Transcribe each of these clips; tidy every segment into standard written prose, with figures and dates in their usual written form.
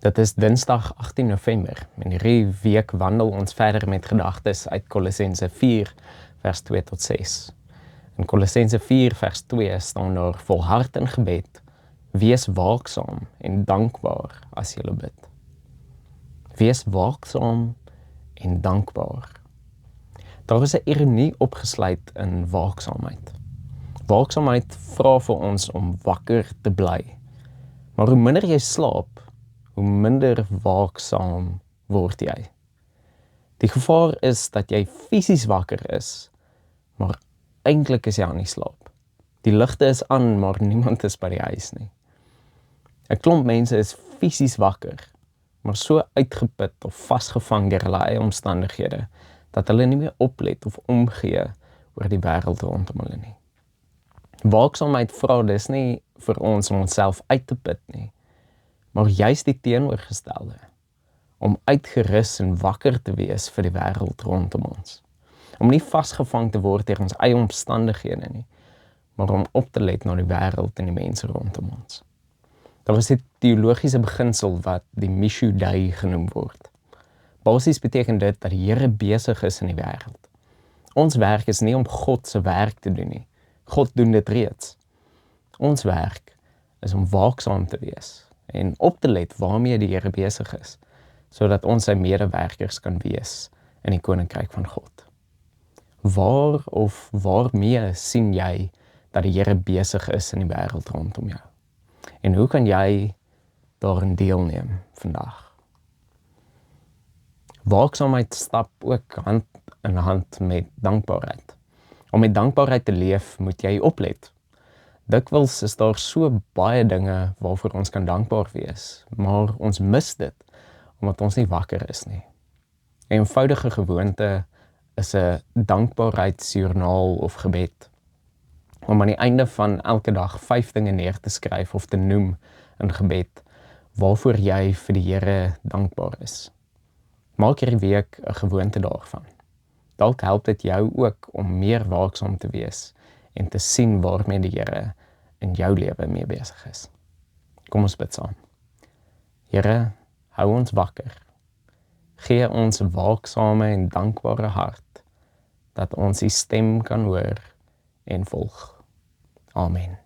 Dit is Dinsdag 18 November en hierdie week wandel ons verder met gedagtes uit Kolossense 4 vers 2 tot 6. In Kolossense 4 vers 2 staan daar: volhard in gebed, wees waaksaam en dankbaar as julle bid. Wees waaksaam en dankbaar. Daar is 'n ironie opgesluit in waaksaamheid. Waaksaamheid vra vir ons om wakker te bly. Maar hoe minder jy slaap, hoe minder waaksaam word jy. Die gevaar is dat jy fisies wakker is, maar eintlik is jy aan die slaap. Die ligte is aan, maar niemand is by die huis nie. 'n Klomp mense is fisies wakker, maar so uitgeput of vasgevang deur hulle eie omstandighede, dat hulle nie meer oplet of omgee oor die wêreld rondom hulle nie. Waaksaamheid vra dis nie vir ons om onsself uit te put nie, maar juist die teenoorgestelde, om uitgerus en wakker te wees vir die wêreld rondom ons. Om nie vasgevang te word deur ons eie omstandighede nie, maar om op te let na die wêreld en die mense rondom ons. Daar is 'n teologiese beginsel wat die Mishu Dei genoem word. Basies beteken dit dat die Here besig is in die wêreld. Ons werk is nie om God se werk te doen nie. God doen dit reeds. Ons werk is om waaksaam te wees en op te let waarmee die Here besig is, sodat ons sy medewerkers kan wees in die koninkryk van God. Waar of waarmee sien jy dat die Here besig is in die wêreld rondom jou? En hoe kan jy daarin deelneem vandag? Waaksaamheid stap ook hand in hand met dankbaarheid. Om met dankbaarheid te leef, moet jy oplet. Dikwels is daar so baie dinge waarvoor ons kan dankbaar wees, maar ons mis dit, omdat ons nie wakker is nie. 'n Eenvoudige gewoonte is 'n dankbaarheidsjoernaal of gebed. Om aan die einde van elke dag 5 dinge neer te skryf of te noem in gebed, waarvoor jy vir die Here dankbaar is. Maak hierdie week 'n gewoonte daarvan. Dalk help dit jou ook om meer waaksaam te wees en te sien waarmee die Here in jou lewe mee besig is. Kom ons bid saam. Here, hou ons wakker. Gee ons 'n waaksame en dankbare hart, dat ons U stem kan hoor en volg. Amen.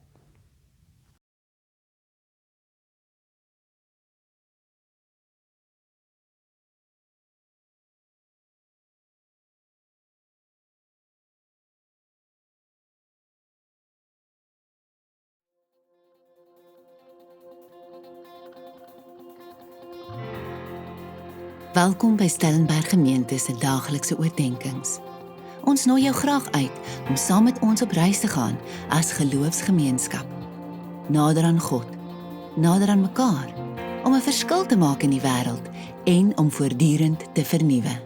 Welkom by Stellenberg Gemeente se daaglikse oordeenkings. Ons nooi jou graag uit om saam met ons op reis te gaan as geloofsgemeenskap. Nader aan God, nader aan mekaar, om 'n verskil te maak in die wêreld en om voortdurend te vernuwe.